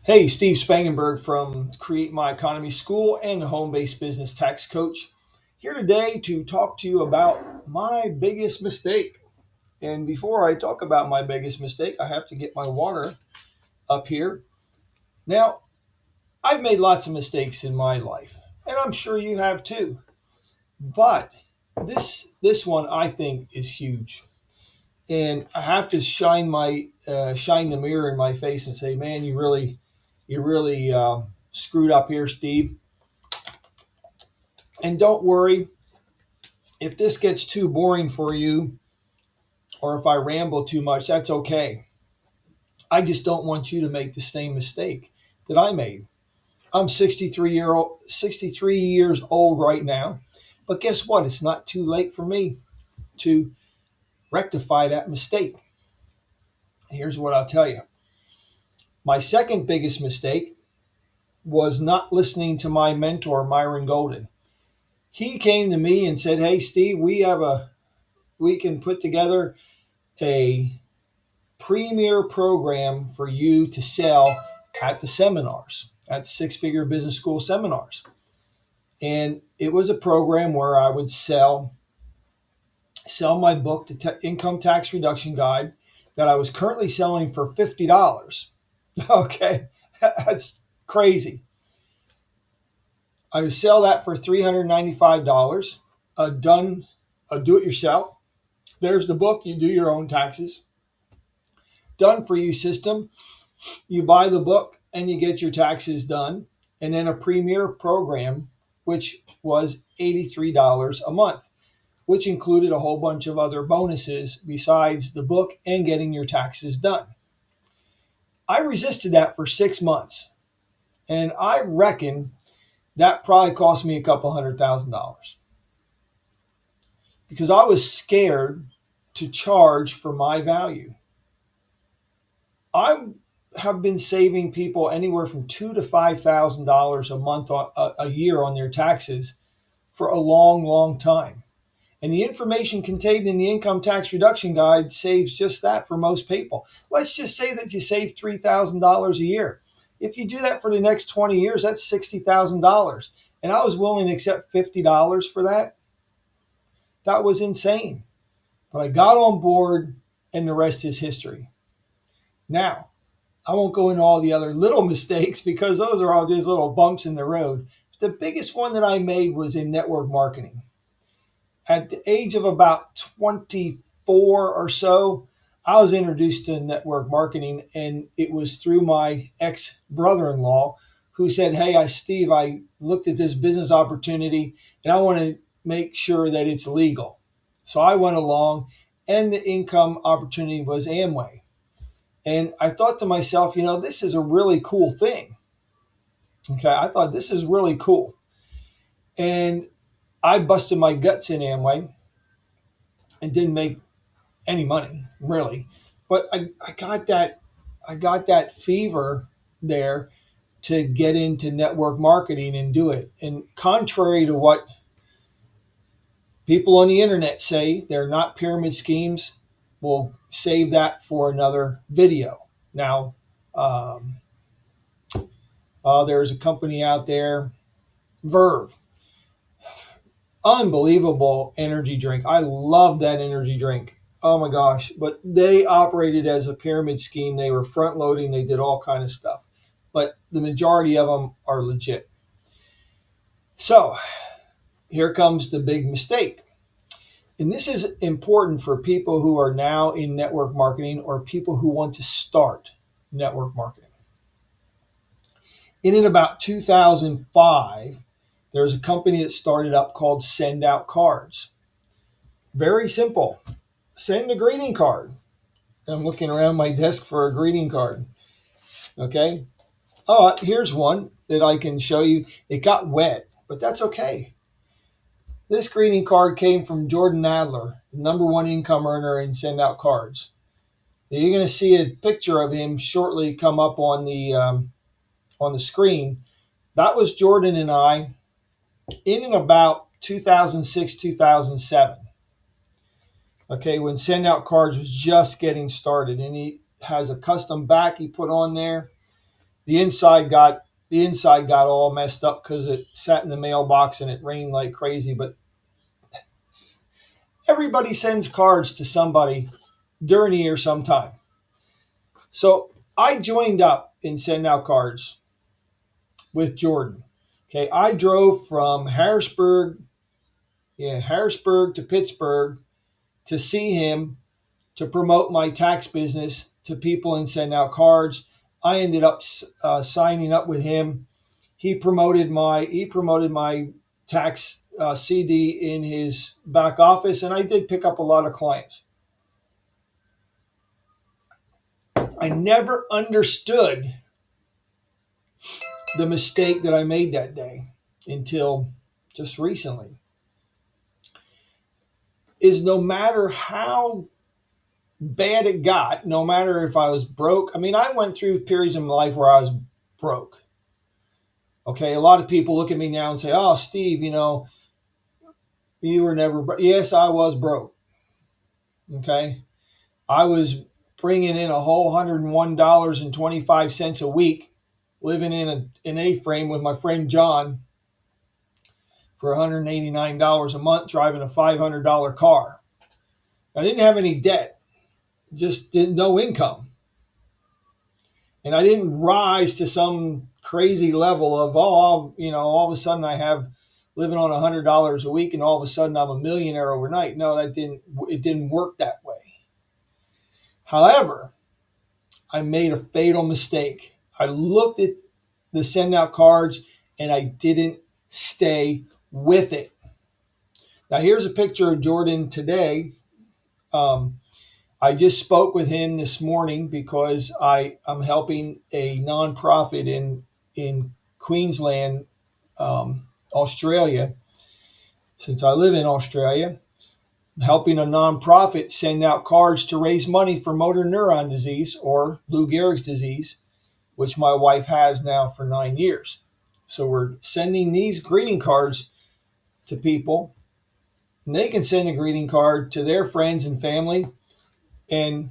Hey, Steve Spangenberg from Create My Economy School and the Home Based Business Tax Coach. Here today to talk to you about my biggest mistake. And before I talk about my biggest mistake, I have to get my water up here. Now, I've made lots of mistakes in my life, and I'm sure you have too. But this one I think is huge, and I have to shine the mirror in my face and say, "Man, you really screwed up here, Steve." And don't worry if this gets too boring for you or if I ramble too much, that's okay. I just don't want you to make the same mistake that I made. I'm 63 years old right now, but guess what? It's not too late for me to rectify that mistake. Here's what I'll tell you. My second biggest mistake was not listening to my mentor, Myron Golden. He came to me and said, "Hey, Steve, we can put together a premier program for you to sell at the seminars, at Six Figure Business School seminars." And it was a program where I would sell my book, the Income Tax Reduction Guide, that I was currently selling for $50. Okay, that's crazy. I would sell that for $395, a do it yourself. There's the book, you do your own taxes. Done for you system. You buy the book and you get your taxes done. And then a premier program, which was $83 a month, which included a whole bunch of other bonuses besides the book and getting your taxes done. I resisted that for 6 months. And I reckon that probably cost me a couple $100,000 because I was scared to charge for my value. I have been saving people anywhere from $2,000 to $5,000 a month, a year on their taxes for a long, long time. And the information contained in the Income Tax Reduction Guide saves just that for most people. Let's just say that you save $3,000 a year. If you do that for the next 20 years, that's $60,000. And I was willing to accept $50 for that. That was insane. But I got on board, and the rest is history. Now, I won't go into all the other little mistakes because those are all just little bumps in the road. The biggest one that I made was in network marketing. At the age of about 24 or so, I was introduced to network marketing, and it was through my ex brother in law who said, "Hey, Steve, I looked at this business opportunity and I want to make sure that it's legal." So I went along, and the income opportunity was Amway. And I thought to myself, this is a really cool thing. Okay, I thought this is really cool. And I busted my guts in Amway and didn't make any money, really. But I got that fever there to get into network marketing and do it. And contrary to what people on the internet say, they're not pyramid schemes. We'll save that for another video. Now, um, there's a company out there, Verve. Unbelievable energy drink. I love that energy drink. Oh my gosh. But they operated as a pyramid scheme. They were front loading, they did all kind of stuff. But the majority of them are legit. So here comes the big mistake. And this is important for people who are now in network marketing or people who want to start network marketing. In and about 2005, there was a company that started up called Send Out Cards. Very simple. Send a greeting card. I'm looking around my desk for a greeting card. Okay. Oh, here's one that I can show you. It got wet, but that's okay. This greeting card came from Jordan Adler, the number one income earner in Send Out Cards. Now, you're going to see a picture of him shortly come up on the screen. That was Jordan and I in and about 2006, 2007. Okay, when Send Out Cards was just getting started, and he has a custom back he put on there. The inside got all messed up because it sat in the mailbox and it rained like crazy. But everybody sends cards to somebody during the year sometime. So I joined up in sending out cards with Jordan. Okay, I drove from Harrisburg to Pittsburgh to see him to promote my tax business to people and send out cards. I ended up signing up with him. He promoted my tax CD in his back office, and I did pick up a lot of clients. I never understood the mistake that I made that day until just recently. Is no matter how bad it got, no matter if I was broke. I mean, I went through periods in my life where I was broke. Okay, a lot of people look at me now and say, "Oh, Steve, you were never broke." Yes, I was broke. Okay, I was bringing in a whole $101.25 a week, living in an A-frame with my friend John for $189 a month, driving a $500 car. I didn't have any debt, just no income. And I didn't rise to some crazy level of, all of a sudden I have living on $100 a week and all of a sudden I'm a millionaire overnight. No, it didn't work that way. However, I made a fatal mistake. I looked at the send out cards and I didn't stay with it. Now here's a picture of Jordan today. I just spoke with him this morning because I'm helping a nonprofit in Queensland, Australia. Since I live in Australia, I'm helping a nonprofit send out cards to raise money for motor neuron disease or Lou Gehrig's disease, which my wife has now for 9 years. So we're sending these greeting cards to people, and they can send a greeting card to their friends and family, and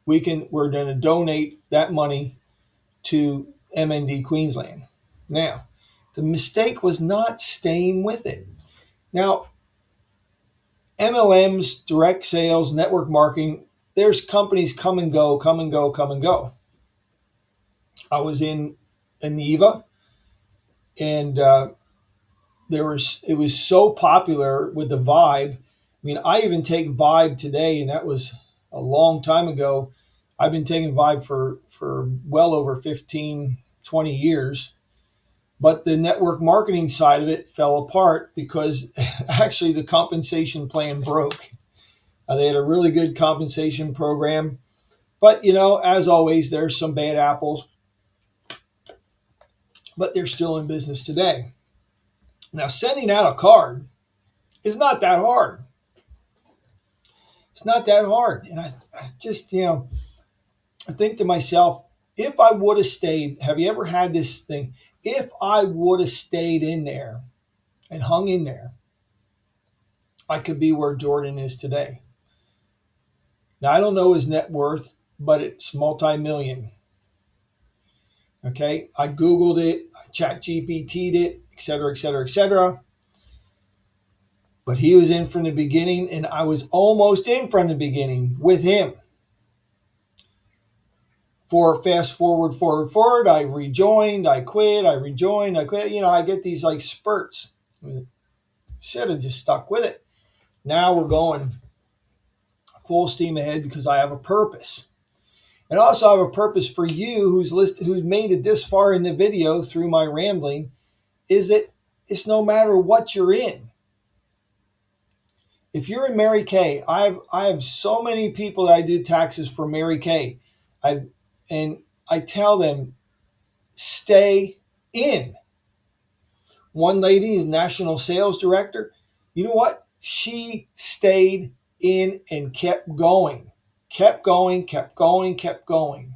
we're going to donate that money to MND Queensland. Now, the mistake was not staying with it. Now, MLMs, direct sales, network marketing, there's companies come and go, come and go, come and go. I was in Aniva, and it was so popular with the Vibe. I mean, I even take Vibe today, and that was a long time ago. I've been taking Vibe for well over 15, 20 years. But the network marketing side of it fell apart because actually the compensation plan broke. They had a really good compensation program. But, as always, there's some bad apples. But they're still in business today. Now, sending out a card is not that hard. It's not that hard. And I just, I think to myself, if I would have stayed, have you ever had this thing? If I would have stayed in there and hung in there, I could be where Jordan is today. Now, I don't know his net worth, but it's multi-million. Okay, I Googled it, I ChatGPT'd it, et cetera, et cetera, et cetera. But he was in from the beginning, and I was almost in from the beginning with him. For fast forward, I rejoined, I quit, I rejoined, I quit. I get these like spurts. Should have just stuck with it. Now we're going full steam ahead because I have a purpose. And also I have a purpose for you who's made it this far in the video through my rambling, is that it's no matter what you're in. If you're in Mary Kay, I have so many people that I do taxes for Mary Kay. And I tell them, stay in. One lady is national sales director. You know what? She stayed in and kept going. Kept going, kept going, kept going.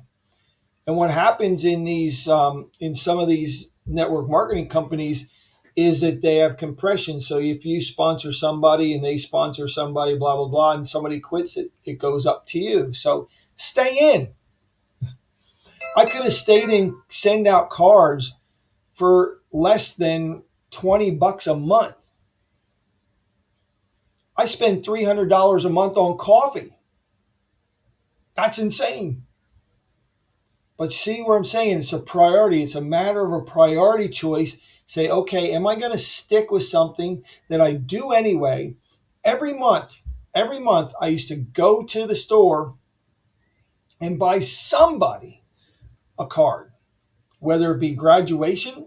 And what happens in some of these network marketing companies is that they have compression. So if you sponsor somebody and they sponsor somebody, blah, blah, blah, and somebody quits, it goes up to you. So stay in. I could have stayed and send out cards for less than $20 a month. I spend $300 a month on coffee. That's insane. But see where I'm saying? It's a priority. It's a matter of a priority choice. Say, okay, am I going to stick with something that I do anyway? Every month, I used to go to the store and buy somebody a card, whether it be graduation,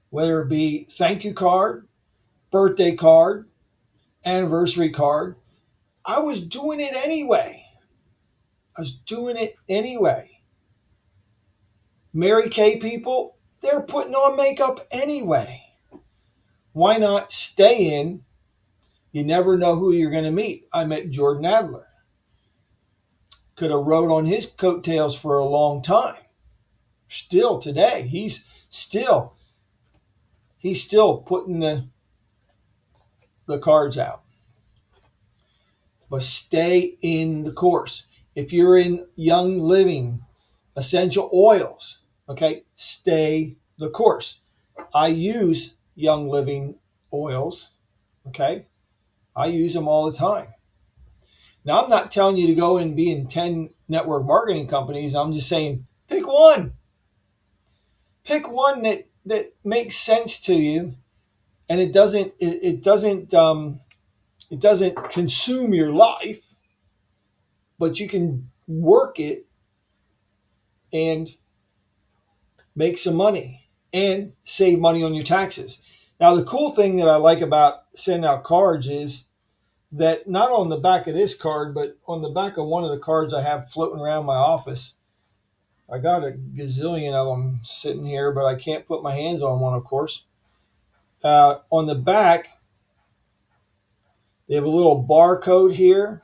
whether it be thank you card, birthday card, anniversary card. I was doing it anyway. Mary Kay people, they're putting on makeup anyway. Why not stay in? You never know who you're going to meet. I met Jordan Adler. Could have rode on his coattails for a long time. Still today, still he's still putting the cards out. But stay in the course. If you're in Young Living, essential oils, okay, stay the course. I use Young Living oils, okay? I use them all the time. Now, I'm not telling you to go and be in 10 network marketing companies. I'm just saying pick one. Pick one that makes sense to you, and it doesn't consume your life, but you can work it and make some money and save money on your taxes. Now, the cool thing that I like about sending out cards is that not on the back of this card, but on the back of one of the cards I have floating around my office. I got a gazillion of them sitting here, but I can't put my hands on one, of course. On the back, they have a little barcode here.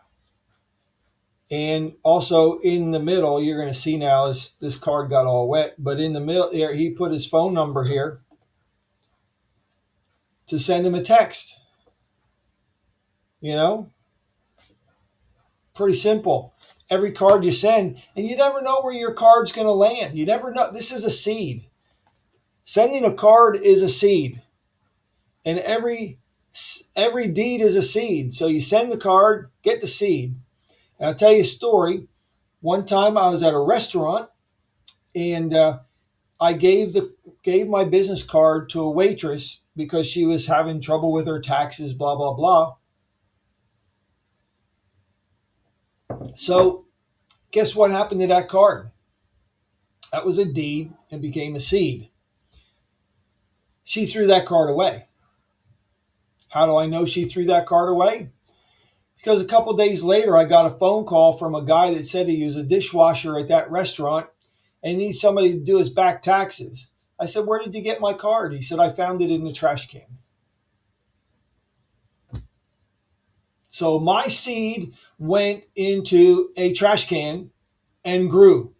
And also in the middle, you're going to see now this card got all wet. But in the middle here, he put his phone number here to send him a text. You know, pretty simple. Every card you send, and you never know where your card's going to land. You never know. This is a seed. Sending a card is a seed, and every deed is a seed. So you send the card, get the seed. And I'll tell you a story. One time I was at a restaurant, and I gave my business card to a waitress because she was having trouble with her taxes, blah blah blah. So, guess what happened to that card? That was a deed and became a seed. She threw that card away. How do I know she threw that card away? Because a couple days later, I got a phone call from a guy that said he was a dishwasher at that restaurant and he needs somebody to do his back taxes. I said, "Where did you get my card?" He said, "I found it in the trash can." So my seed went into a trash can and grew.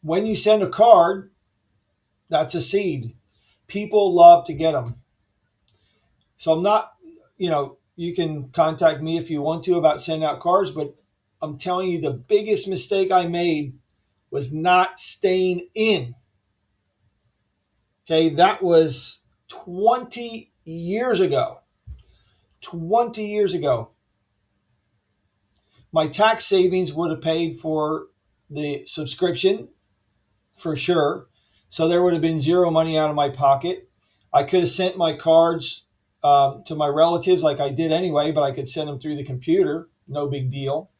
When you send a card, that's a seed. People love to get them. So I'm not, you can contact me if you want to about sending out cards, but I'm telling you the biggest mistake I made was not staying in. Okay, that was 20 years ago. 20 years ago. My tax savings would have paid for the subscription for sure. So there would have been zero money out of my pocket. I could have sent my cards to my relatives like I did anyway, but I could send them through the computer. No big deal.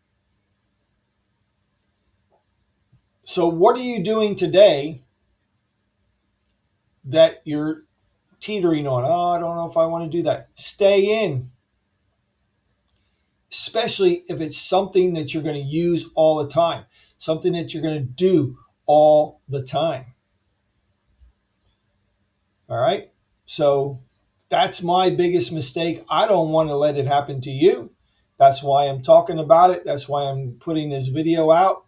So what are you doing today that you're teetering on? Oh, I don't know if I want to do that. Stay in. Especially if it's something that you're going to use all the time, something that you're going to do all the time. All right. So that's my biggest mistake. I don't want to let it happen to you. That's why I'm talking about it. That's why I'm putting this video out.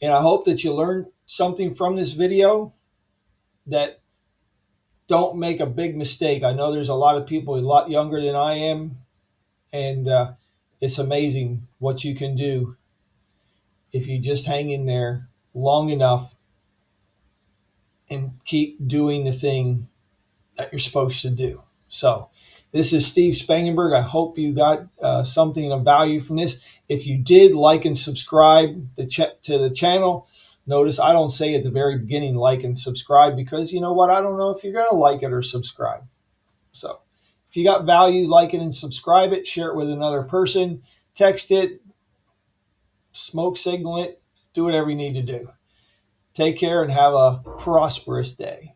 And I hope that you learned something from this video, that don't make a big mistake. I know there's a lot of people a lot younger than I am, and it's amazing what you can do if you just hang in there long enough and keep doing the thing that you're supposed to do. So this is Steve Spangenberg. I hope you got something of value from this. If you did, like and subscribe to the channel. Notice I don't say at the very beginning like and subscribe, because you know what? I don't know if you're going to like it or subscribe. So if you got value, like it and subscribe it, share it with another person, text it, smoke signal it, do whatever you need to do. Take care and have a prosperous day.